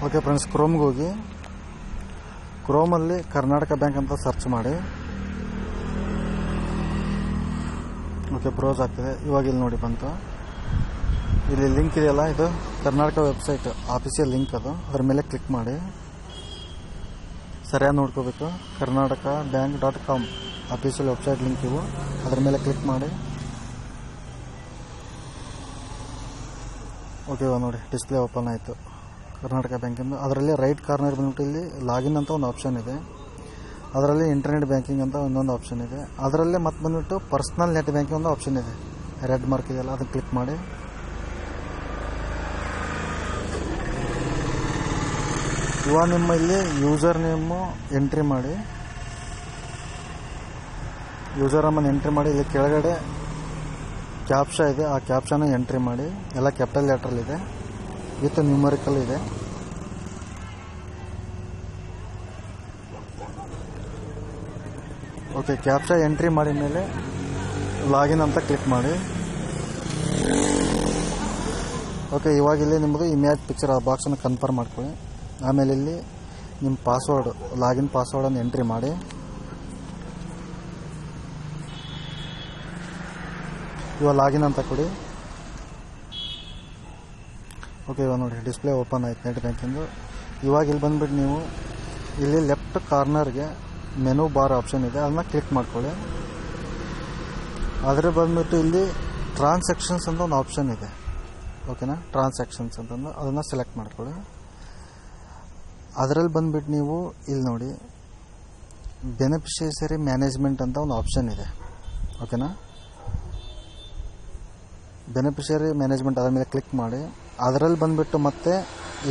Okay friends, ಕ್ರೋಮ್ಗೆ ಹೋಗಿ ಕ್ರೋಮಲ್ಲಿ Karnataka bank ಅಂತ search ಮಾಡಿ. ಓಕೆ, ಬ್ರೌಸ್ ಆಗ್ತಿದೆ. ಇವಾಗ ಇಲ್ಲಿ ನೋಡಿ ಬಂತು. ಇಲ್ಲಿ ಲಿಂಕ್ ಇದೆಯಲ್ಲ, ಇದು ಕರ್ನಾಟಕ ವೆಬ್ಸೈಟ್ ಆಫೀಸಿಯಲ್ ಲಿಂಕ್. ಅದ್ರ ಮೇಲೆ ಕ್ಲಿಕ್ ಮಾಡಿ. ಸರಿಯಾಗಿ ನೋಡ್ಕೋಬೇಕು. Karnataka bank.com official website link ಇವು. ಅದ್ರ ಮೇಲೆ ಕ್ಲಿಕ್ ಮಾಡಿ. ಓಕೆ, ಇವಾಗ ನೋಡಿ ಡಿಸ್ಪ್ಲೇ ಓಪನ್ ಆಯಿತು ಕರ್ನಾಟಕ ಬ್ಯಾಂಕಿಂದು. ಅದರಲ್ಲಿ ರೈಟ್ ಕಾರ್ನರ್ ಬಂದ್ಬಿಟ್ಟು ಇಲ್ಲಿ ಲಾಗಿನ್ ಅಂತ ಒಂದು ಆಪ್ಷನ್ ಇದೆ. ಅದರಲ್ಲಿ ಇಂಟರ್ನೆಟ್ ಬ್ಯಾಂಕಿಂಗ್ ಅಂತ ಇನ್ನೊಂದು ಆಪ್ಷನ್ ಇದೆ. ಅದರಲ್ಲೇ ಮತ್ತೆ ಬಂದ್ಬಿಟ್ಟು ಪರ್ಸ್ನಲ್ ನೆಟ್ ಬ್ಯಾಂಕಿಂಗ್ ಒಂದು ಆಪ್ಷನ್ ಇದೆ. ರೆಡ್ ಮಾರ್ಕ್ ಇದೆಯಲ್ಲ, ಅದನ್ನು ಕ್ಲಿಕ್ ಮಾಡಿ. ಇವಾಗ ನಿಮ್ಮ ಇಲ್ಲಿ ಯೂಸರ್ ನೇಮು ಎಂಟ್ರಿ ಮಾಡಿ. ಯೂಸರ್ ನೇಮನ್ನು ಎಂಟ್ರಿ ಮಾಡಿ. ಇಲ್ಲಿ ಕೆಳಗಡೆ ಕ್ಯಾಪ್ಷಾ ಇದೆ, ಆ ಕ್ಯಾಪ್ಷಾನ ಎಂಟ್ರಿ ಮಾಡಿ. ಎಲ್ಲ ಕ್ಯಾಪಿಟಲ್ ಲೆಟ್ರಲ್ಲಿದೆ, ವಿತ್ ನ್ಯೂಮರಿಕಲ್ ಇದೆ. ಓಕೆ, ಕ್ಯಾಪ್ಷಾ ಎಂಟ್ರಿ ಮಾಡಿದ ಮೇಲೆ ಲಾಗಿನ್ ಅಂತ ಕ್ಲಿಕ್ ಮಾಡಿ. ಓಕೆ, ಇವಾಗ ಇಲ್ಲಿ ನಿಮ್ಮದು ಇಮೇಜ್ ಪಿಕ್ಚರ್ ಆ ಬಾಕ್ಸನ್ನು ಕನ್ಫರ್ಮ್ ಮಾಡ್ಕೊಳ್ಳಿ. ಆಮೇಲೆ ಇಲ್ಲಿ ನಿಮ್ಮ ಪಾಸ್ವರ್ಡ್, ಲಾಗಿನ್ ಪಾಸ್ವರ್ಡನ್ನು ಎಂಟ್ರಿ ಮಾಡಿ. ಇವಾಗ ಲಾಗಿನ್ ಅಂತ ಕೊಡಿ. ಓಕೆ, ಇವಾಗ ನೋಡಿ ಡಿಸ್ಪ್ಲೇ ಓಪನ್ ಆಯ್ತು ನೆಟ್ ಬ್ಯಾಂಕಿಂದು. ಇವಾಗ ಇಲ್ಲಿ ಬಂದುಬಿಟ್ಟು ನೀವು ಇಲ್ಲಿ ಲೆಫ್ಟ್ ಕಾರ್ನರ್ಗೆ ಮೆನು ಬಾರ್ ಆಪ್ಷನ್ ಇದೆ, ಅದನ್ನ ಕ್ಲಿಕ್ ಮಾಡ್ಕೊಳ್ಳಿ. ಅದರ ಬಂದುಬಿಟ್ಟು ಇಲ್ಲಿ ಟ್ರಾನ್ಸಾಕ್ಷನ್ಸ್ ಅಂತ ಒಂದು ಆಪ್ಷನ್ ಇದೆ. ಓಕೆನಾ, ಟ್ರಾನ್ಸಾಕ್ಷನ್ಸ್ ಅಂತಂದು ಅದನ್ನು ಸೆಲೆಕ್ಟ್ ಮಾಡ್ಕೊಳ್ಳಿ. ಅದರಲ್ಲಿ ಬಂದುಬಿಟ್ಟು ನೀವು ಇಲ್ಲಿ ನೋಡಿ ಬೆನಿಫಿಷರಿ ಮ್ಯಾನೇಜ್ಮೆಂಟ್ ಅಂತ ಒಂದು ಆಪ್ಷನ್ ಇದೆ. ಓಕೆನಾ, ಬೆನಿಫಿಷರಿ ಮ್ಯಾನೇಜ್ಮೆಂಟ್ ಅದರ ಮೇಲೆ ಕ್ಲಿಕ್ ಮಾಡಿ. ಅದರಲ್ಲಿ ಬಂದುಬಿಟ್ಟು ಮತ್ತೆ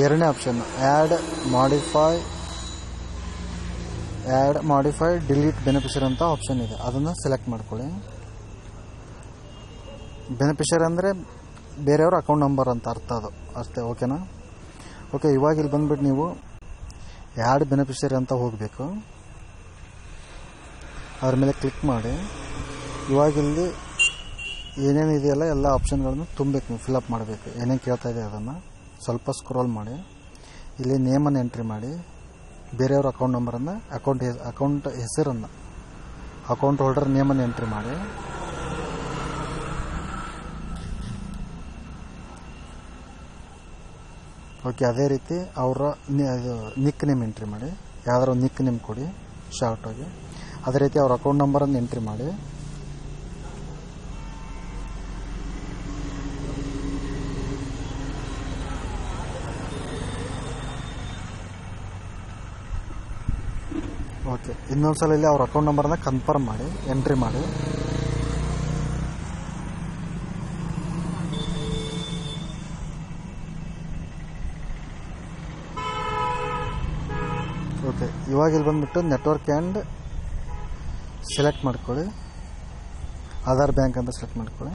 ಎರಡನೇ option add modify delete beneficiary ಅಂತ ಆಪ್ಷನ್ ಇದೆ. ಅದನ್ನು ಸೆಲೆಕ್ಟ್ ಮಾಡ್ಕೊಳ್ಳಿ. ಬೆನಿಫಿಷರಿ ಅಂದರೆ ಬೇರೆಯವ್ರ ಅಕೌಂಟ್ ನಂಬರ್ ಅಂತ ಅರ್ಥ, ಅದು ಅಷ್ಟೇ. ಓಕೆನಾ. ಓಕೆ, ಇವಾಗ ಇಲ್ಲಿ ಬಂದುಬಿಟ್ಟು ನೀವು ಆ್ಯಡ್ ಬೆನಿಫಿಷರಿ ಅಂತ ಹೋಗಬೇಕು. ಅದ್ರ ಮೇಲೆ ಕ್ಲಿಕ್ ಮಾಡಿ. ಇವಾಗ ಇಲ್ಲಿ ಏನೇನು ಇದೆಯಲ್ಲ ಎಲ್ಲ ಆಪ್ಷನ್ಗಳನ್ನು ತುಂಬಬೇಕು, ನೀವು ಫಿಲಪ್ ಮಾಡಬೇಕು. ಏನೇನು ಕೇಳ್ತಾ ಇದೆ ಅದನ್ನು ಸ್ವಲ್ಪ ಸ್ಕ್ರೋಲ್ ಮಾಡಿ. ಇಲ್ಲಿ ನೇಮನ್ನು ಎಂಟ್ರಿ ಮಾಡಿ. ಬೇರೆಯವ್ರ ಅಕೌಂಟ್ ನಂಬರನ್ನು, ಅಕೌಂಟ್ ಹೆಸರನ್ನು, ಅಕೌಂಟ್ ಹೋಲ್ಡರ್ ನೇಮನ್ನು ಎಂಟ್ರಿ ಮಾಡಿ. ಓಕೆ, ಅದೇ ರೀತಿ ಅವರ ನಿಕ್ ನೇಮ್ ಎಂಟ್ರಿ ಮಾಡಿ. ಯಾವ್ದಾರ ಒಂದು ನಿಕ್ ನೇಮ್ ಕೊಡಿ ಶಾರ್ಟಾಗಿ. ಅದೇ ರೀತಿ ಅವ್ರ ಅಕೌಂಟ್ ನಂಬರನ್ನು ಎಂಟ್ರಿ ಮಾಡಿ. ಓಕೆ, ಇನ್ನೊಂದು ಸಲ ಇಲ್ಲಿ ಅವ್ರ ಅಕೌಂಟ್ ನಂಬರನ್ನ ಕನ್ಫರ್ಮ್ ಮಾಡಿ ಎಂಟ್ರಿ ಮಾಡಿ. ಓಕೆ, ಇವಾಗ ಇಲ್ಲಿ ಬಂದುಬಿಟ್ಟು ನೆಟ್ವರ್ಕ್ ಆ್ಯಂಡ್ ಸೆಲೆಕ್ಟ್ ಮಾಡ್ಕೊಳ್ಳಿ. ಆಧಾರ್ ಬ್ಯಾಂಕ್ ಅಂತ ಸೆಲೆಕ್ಟ್ ಮಾಡ್ಕೊಳ್ಳಿ.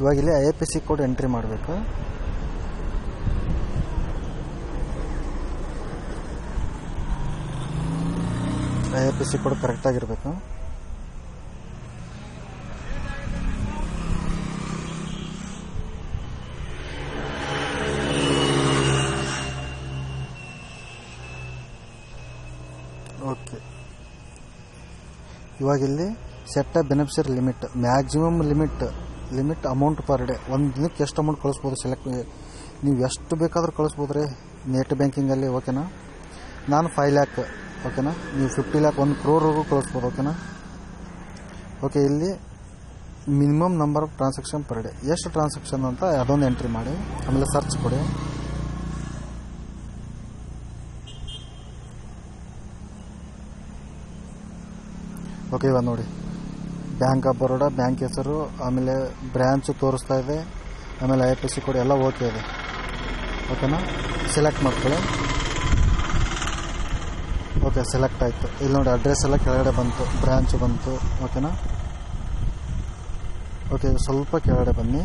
ಇವಾಗ ಇಲ್ಲಿ IFSC ಕೋಡ್ ಎಂಟ್ರಿ ಮಾಡಬೇಕು. IFSC ಕೋಡ್ ಕರೆಕ್ಟಾಗಿರಬೇಕು. ಓಕೆ, ಇವಾಗ ಇಲ್ಲಿ set a beneficiary limit, maximum limit amount per day. ಒಂದು ದಿನಕ್ಕೆ ಎಷ್ಟು ಅಮೌಂಟ್ ಕಳಿಸ್ಬೋದು ಸೆಲೆಕ್ಟ್, ನೀವು ಎಷ್ಟು ಬೇಕಾದರೂ ಕಳಿಸ್ಬೋದು ರೀ ನೆಟ್ ಬ್ಯಾಂಕಿಂಗಲ್ಲಿ. ಓಕೆನಾ, ನಾನು 5 ಲ್ಯಾಕ್. ಓಕೆನಾ, ನೀವು 50 ಲ್ಯಾಕ್, 1 crore ಕಳಿಸ್ಬೋದು. ಓಕೆನಾ. ಓಕೆ, ಇಲ್ಲಿ minimum number of transaction per day, ಎಷ್ಟು ಟ್ರಾನ್ಸಾಕ್ಷನ್ ಅಂತ ಅದೊಂದು ಎಂಟ್ರಿ ಮಾಡಿ. ಆಮೇಲೆ ಸರ್ಚ್ ಕೊಡಿ. ಓಕೆ, ಇವಾಗ ನೋಡಿ ಬ್ಯಾಂಕ್ ಆಫ್ ಬರೋಡಾ, ಬ್ಯಾಂಕ್ ಹೆಸರು, ಆಮೇಲೆ ಬ್ರ್ಯಾಂಚು ತೋರಿಸ್ತಾ ಇದೆ, ಆಮೇಲೆ IFSC ಕೋಡ್ ಎಲ್ಲ ಓಕೆ ಇದೆ. ಓಕೆನಾ, ಸೆಲೆಕ್ಟ್ ಮಾಡ್ಕೊಳ್ಳಿ. ಓಕೆ, ಸೆಲೆಕ್ಟ್ ಆಯಿತು. ಇಲ್ಲಿ ನೋಡಿ ಅಡ್ರೆಸ್ ಎಲ್ಲ ಕೆಳಗಡೆ ಬಂತು, ಬ್ರ್ಯಾಂಚು ಬಂತು. ಓಕೆನಾ. ಓಕೆ, ಸ್ವಲ್ಪ ಕೆಳಗಡೆ ಬನ್ನಿ.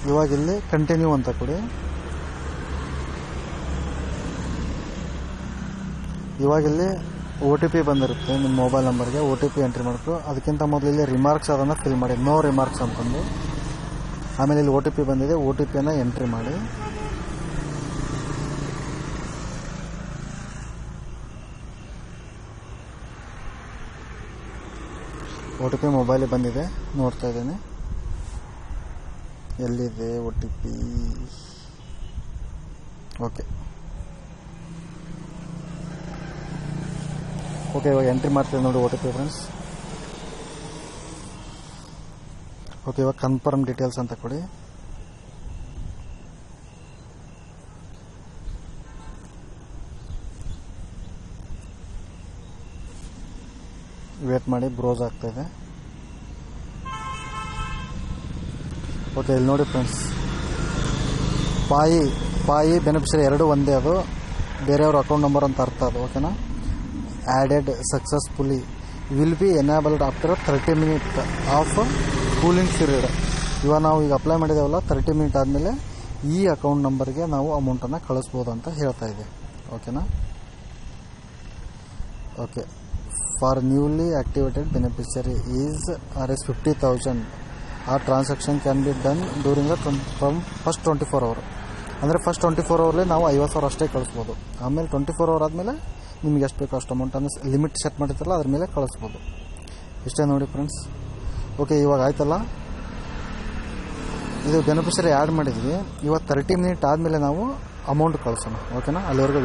ಇವಾಗ ಇಲ್ಲಿ ಕಂಟಿನ್ಯೂ ಅಂತ ಕೊಡಿ. ಇವಾಗ ಇಲ್ಲಿ OTP ಬಂದಿರುತ್ತೆ ನಿಮ್ಮ ಮೊಬೈಲ್ ನಂಬರ್ಗೆ. OTP ಎಂಟ್ರಿ ಮಾಡ್ಕೊ. ಅದಕ್ಕಿಂತ ಮೊದಲು ಇಲ್ಲಿ ರಿಮಾರ್ಕ್ಸ್ ಅದನ್ನು ಫಿಲ್ ಮಾಡಿ, ನೋ ರಿಮಾರ್ಕ್ಸ್ ಅಂತಂದು. ಆಮೇಲೆ ಇಲ್ಲಿ OTP ಬಂದಿದೆ, OTPಯನ್ನು ಎಂಟ್ರಿ ಮಾಡಿ. OTP ಮೊಬೈಲಿಗೆ ಬಂದಿದೆ, ನೋಡ್ತಾ ಇದ್ದೇನೆ. ಎಲ್ಲಿದೆ OTP? ಓಕೆ, ಇವಾಗ ಎಂಟ್ರಿ ಮಾಡ್ತೀವಿ ನೋಡಿ OTP ಫ್ರೆಂಡ್ಸ್. ಓಕೆ, ಇವಾಗ ಕನ್ಫರ್ಮ್ ಡೀಟೇಲ್ಸ್ ಅಂತ ಕೊಡಿ. ವೇಟ್ ಮಾಡಿ, ಬ್ರೌಸ್ ಆಗ್ತಾಯಿದೆ. ಓಕೆ, ಇಲ್ಲಿ ನೋಡಿ ಫ್ರೆಂಡ್ಸ್, ಪಾಯಿ ಬೆನಿಫಿಷರಿ ಎರಡು ಒಂದೇ, ಅದು ಬೇರೆಯವ್ರ ಅಕೌಂಟ್ ನಂಬರ್ ಅಂತ ಅರ್ಥ ಅದು. ಓಕೆನಾ? Added successfully will be enabled after 30 minute of cooling period. ಇವಾಗ ನಾವು ಈಗ ಅಪ್ಲೈ ಮಾಡಿದ್ದೇವಲ್ಲ, 30 ಮಿನಿಟ್ ಆದಮೇಲೆ ಈ ಅಕೌಂಟ್ ನಂಬರ್ಗೆ ನಾವು ಅಮೌಂಟನ್ನು ಕಳಿಸ್ಬೋದು ಅಂತ ಹೇಳ್ತಾ ಇದೆ. ಓಕೆನಾ? Okay, for newly activated beneficiary is Rs50,000. ಆ transaction can be done during from first 24 hour. ಅಂದರೆ ಫಸ್ಟ್ 24 ಅವರ್ಲಿ ನಾವು 50,000 ಅಷ್ಟೇ ಕಳಿಸ್ಬೋದು. ಆಮೇಲೆ 24 ಅವರ್ ಆದಮೇಲೆ ನಿಮ್ಗೆ ಎಷ್ಟು ಬೇಕೋ ಅಷ್ಟು ಅಮೌಂಟನ್ನು ಲಿಮಿಟ್ ಸೆಟ್ ಮಾಡಿರ್ತಾರಲ್ಲ ಅದ್ರ ಮೇಲೆ ಕಳಿಸ್ಬೋದು. ಇಷ್ಟೇ ನೋಡಿ ಫ್ರೆಂಡ್ಸ್. ಓಕೆ, ಇವಾಗ ಆಯ್ತಲ್ಲ, ಇದು ಬೆನಿಫಿಷರಿ ಆ್ಯಡ್ ಮಾಡಿದ್ವಿ. ಇವಾಗ 30 ಮಿನಿಟ್ ಆದಮೇಲೆ ನಾವು ಅಮೌಂಟ್ ಕಳಿಸೋಣ. ಓಕೆನಾ? ಅಲ್ಲಿವರೆಗೂ